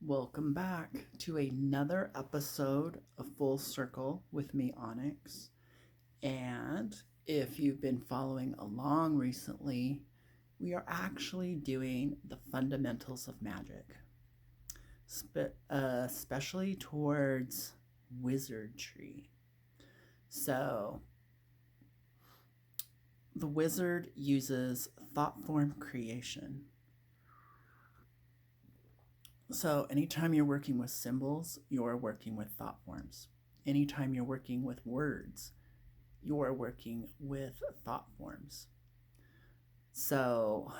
Welcome back to another episode of Full Circle with me, Onyx. And if you've been following along recently, we are actually doing the fundamentals of magic, especially towards wizardry. So, the wizard uses thought form creation. So, anytime you're working with symbols, you're working with thought forms. Anytime you're working with words, you're working with thought forms. So,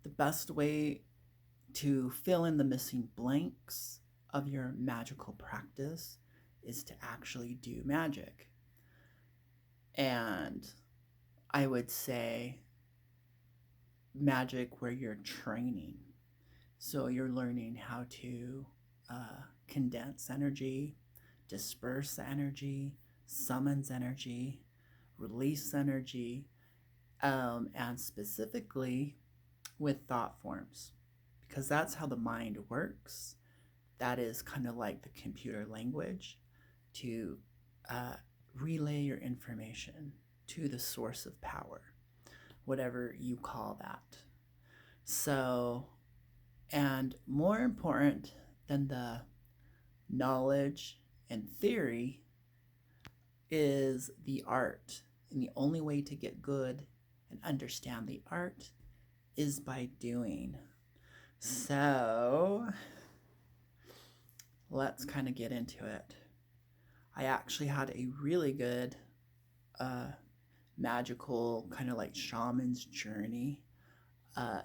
the best way to fill in the missing blanks of your magical practice is to actually do magic. And I would say magic where you're training. So you're learning how to condense energy, disperse energy, summons energy, release energy, and specifically with thought forms, because that's how the mind works. That is kind of like the computer language to uh, relay your information to the source of power, whatever you call that. So, and more important than the knowledge and theory is the art. And the only way to get good and understand the art is by doing. So, let's kind of get into it. I actually had a really good magical kind of like shaman's journey,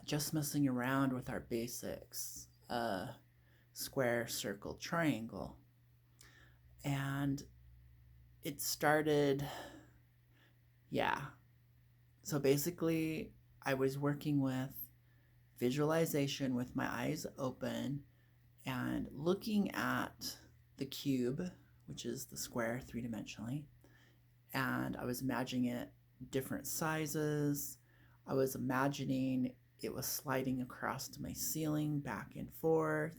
just messing around with our basics, square, circle, triangle. And it started, yeah. So basically, I was working with visualization with my eyes open and looking at the cube, which is the square three dimensionally. And I was imagining it different sizes. I was imagining it was sliding across to my ceiling back and forth.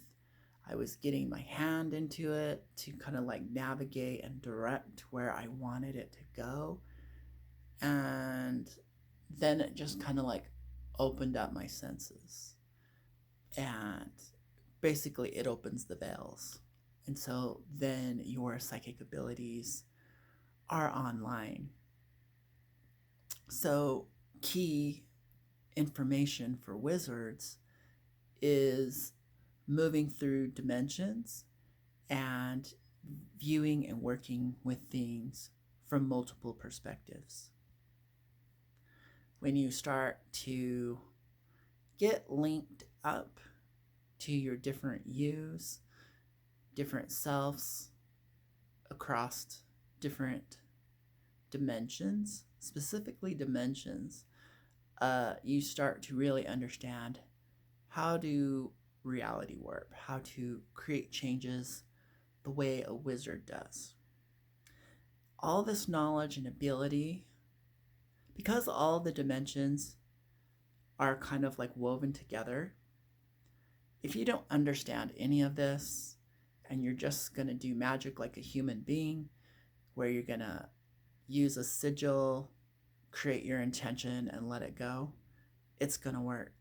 I was getting my hand into it to kind of like navigate and direct where I wanted it to go. And then it just kind of like opened up my senses. And basically, it opens the veils. And so then your psychic abilities are online. So, key information for wizards is moving through dimensions and viewing and working with things from multiple perspectives. When you start to get linked up to your different yous, different selves across different dimensions, specifically dimensions, you start to really understand how to reality warp, how to create changes the way a wizard does. All this knowledge and ability, because all the dimensions are kind of like woven together, if you don't understand any of this and you're just going to do magic like a human being, where you're going to use a sigil, create your intention, and let it go, it's going to work.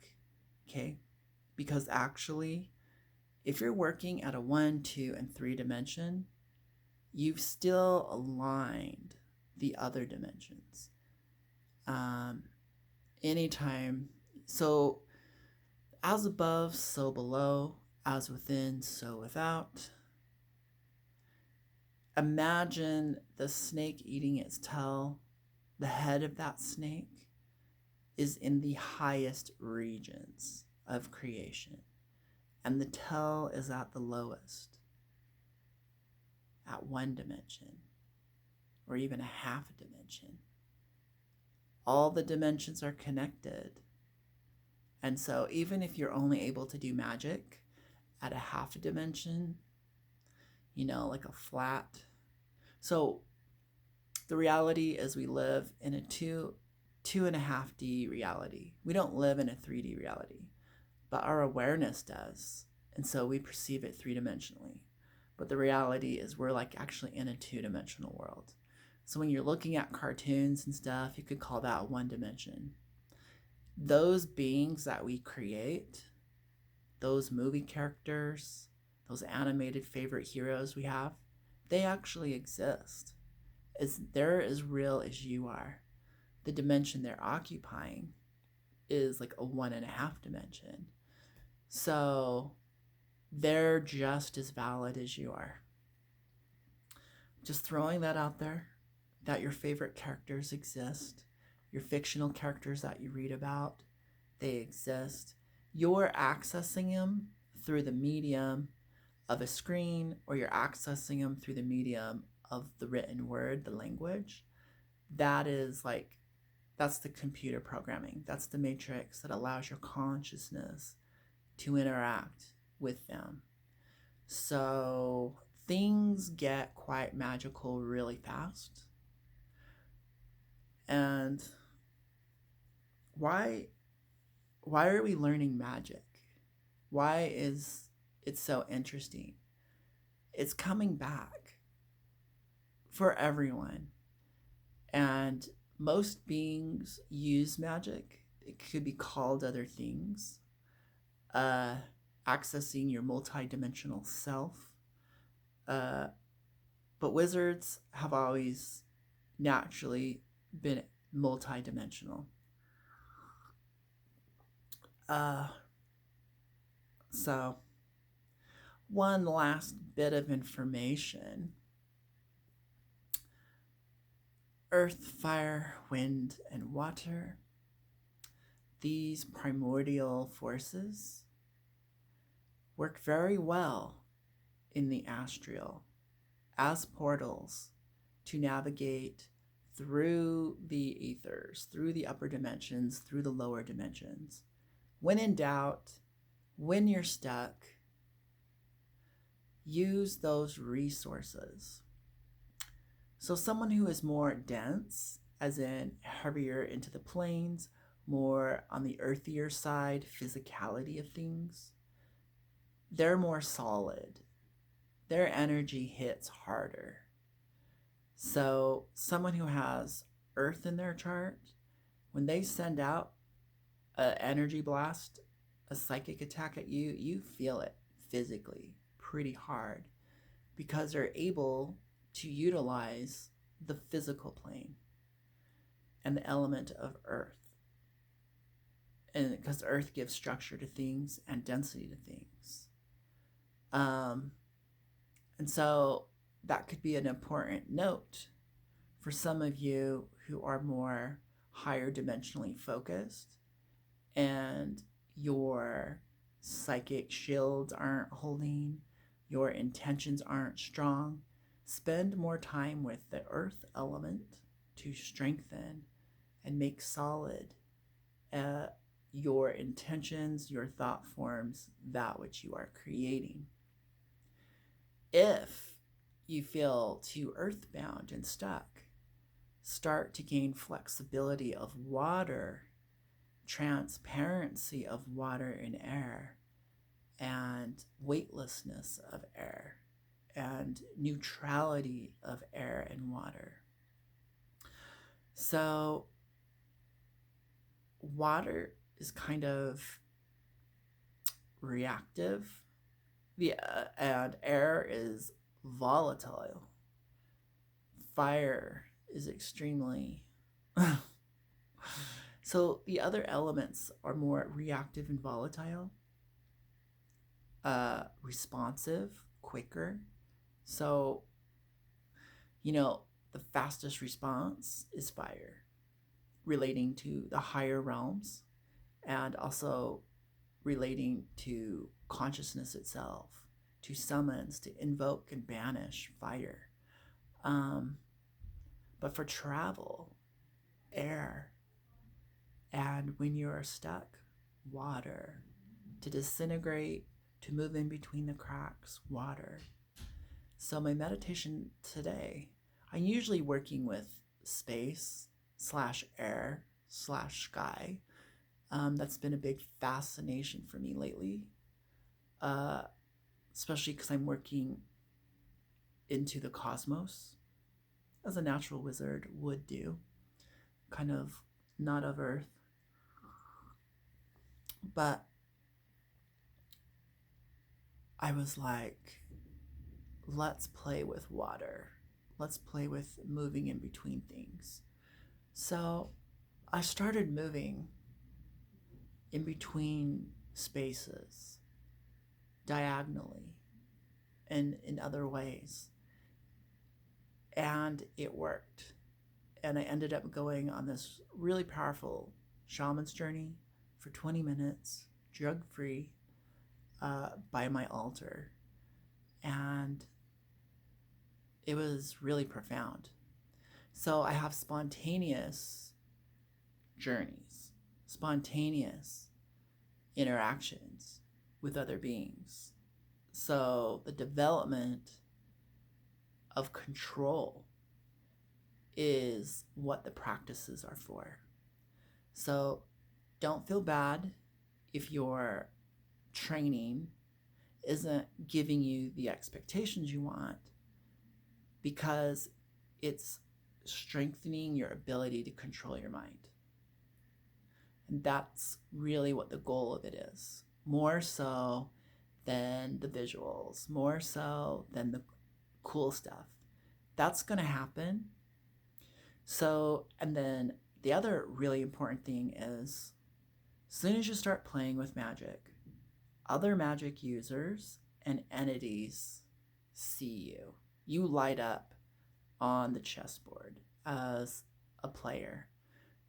Okay? Because actually, if you're working at a 1, 2, and 3 dimension, you've still aligned the other dimensions. Anytime, so as above, so below, as within, so without. Imagine the snake eating its tail. The head of that snake is in the highest regions of creation, and the tail is at the lowest, at 1 dimension, or even a half a dimension. All the dimensions are connected. And so even if you're only able to do magic at a half a dimension, like a flat. So the reality is we live in a 2.5D reality. We don't live in a 3D reality. but our awareness does. And so we perceive it three-dimensionally. But the reality is we're like actually in a two-dimensional world. So when you're looking at cartoons and stuff, you could call that one dimension. Those beings that we create, those movie characters, those animated favorite heroes we have, they actually exist. They're as real as you are. The dimension they're occupying is like a 1.5 dimension. So they're just as valid as you are. Just throwing that out there, that your favorite characters exist, your fictional characters that you read about, they exist. You're accessing them through the medium of a screen, or you're accessing them through the medium of the written word, the language. That's the computer programming. That's the matrix that allows your consciousness to interact with them. So things get quite magical really fast. And why are we learning magic? Why is it so interesting? It's coming back for everyone. And most beings use magic. It could be called other things. Accessing your multidimensional self. But wizards have always naturally been multidimensional. So, one last bit of information. Earth, fire, wind, and water. These primordial forces work very well in the astral as portals to navigate through the ethers, through the upper dimensions, through the lower dimensions. When in doubt, when you're stuck, use those resources. So someone who is more dense, as in heavier into the planes, more on the earthier side, physicality of things, they're more solid. Their energy hits harder. So someone who has earth in their chart, when they send out an energy blast, a psychic attack at you, you feel it physically pretty hard because they're able to utilize the physical plane and the element of earth. And because earth gives structure to things and density to things. And so that could be an important note for some of you who are more higher dimensionally focused and your psychic shields aren't holding, your intentions aren't strong. Spend more time with the earth element to strengthen and make solid your intentions, your thought forms, that which you are creating. If you feel too earthbound and stuck, start to gain flexibility of water, transparency of water and air, and weightlessness of air, and neutrality of air and water. So water is kind of reactive, and air is volatile. Fire is extremely so the other elements are more reactive and volatile, responsive, quicker. So the fastest response is fire, relating to the higher realms and also relating to consciousness itself, to summons, to invoke and banish fire. But for travel, air, and when you are stuck, water. To disintegrate, to move in between the cracks, water. So my meditation today, I'm usually working with space /air/sky, That's been a big fascination for me lately, uh, especially because I'm working into the cosmos as a natural wizard would do, kind of not of Earth. But I was like, let's play with water. Let's play with moving in between things. So I started moving in between spaces diagonally and in other ways. And it worked. And I ended up going on this really powerful shaman's journey for 20 minutes, drug free, by my altar. And it was really profound. So I have spontaneous journeys, spontaneous interactions with other beings. So the development of control is what the practices are for. So don't feel bad if your training isn't giving you the expectations you want, because it's strengthening your ability to control your mind. And that's really what the goal of it is. More so than the visuals, more so than the cool stuff. That's going to happen. So, and then the other really important thing is, as soon as you start playing with magic, other magic users and entities see you. You light up on the chessboard as a player.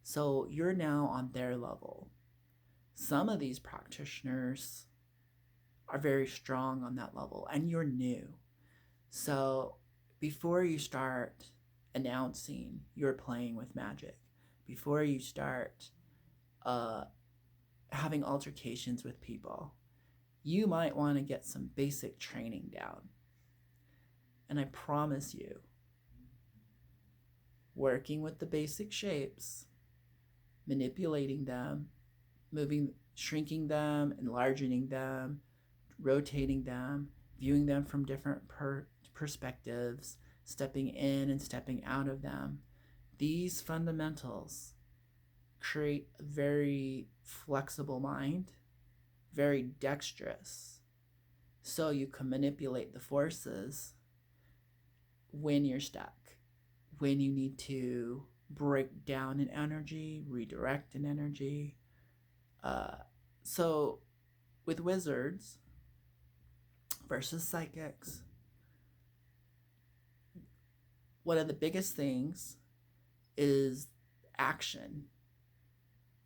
So you're now on their level. Some of these practitioners are very strong on that level, and you're new. So before you start announcing you're playing with magic, before you start having altercations with people, you might want to get some basic training down. And I promise you, working with the basic shapes, manipulating them, moving, shrinking them, enlarging them, rotating them, viewing them from different perspectives, stepping in and stepping out of them. These fundamentals create a very flexible mind, very dexterous, so you can manipulate the forces when you're stuck, when you need to break down an energy, redirect an energy. So with wizards versus psychics, one of the biggest things is action.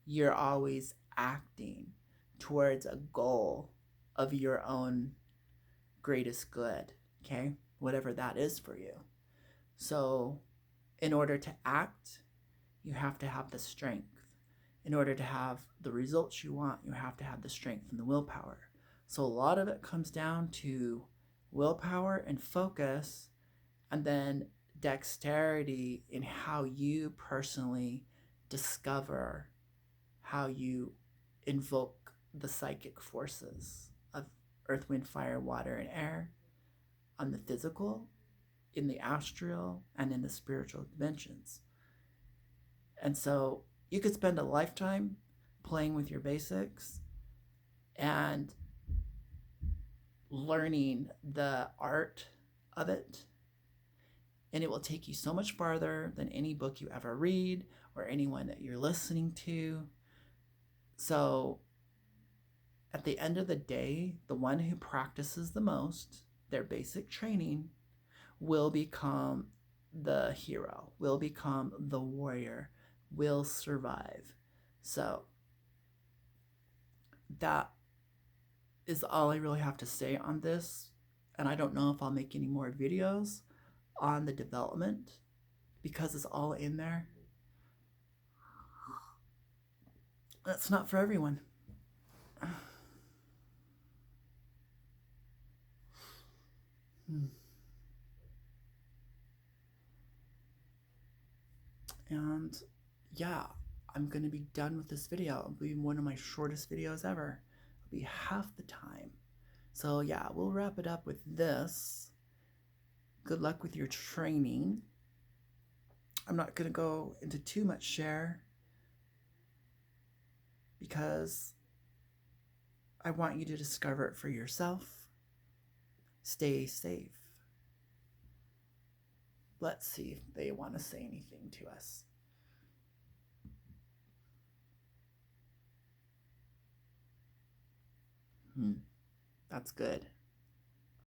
You're always acting towards a goal of your own greatest good, okay? Whatever that is for you. So in order to act, you have to have the strength. In order to have the results you want, you have to have the strength and the willpower. So a lot of it comes down to willpower and focus, and then dexterity in how you personally discover how you invoke the psychic forces of earth, wind, fire, water, and air on the physical, in the astral, and in the spiritual dimensions. And so you could spend a lifetime playing with your basics and learning the art of it. And it will take you so much farther than any book you ever read or anyone that you're listening to. So at the end of the day, the one who practices the most, their basic training, will become the hero, will become the warrior, will survive. So that is all I really have to say on this. And I don't know if I'll make any more videos on the development because it's all in there. That's not for everyone. And yeah, I'm going to be done with this video. It'll be one of my shortest videos ever. It'll be half the time. So yeah, we'll wrap it up with this. Good luck with your training. I'm not going to go into too much share because I want you to discover it for yourself. Stay safe. Let's see if they want to say anything to us. That's good.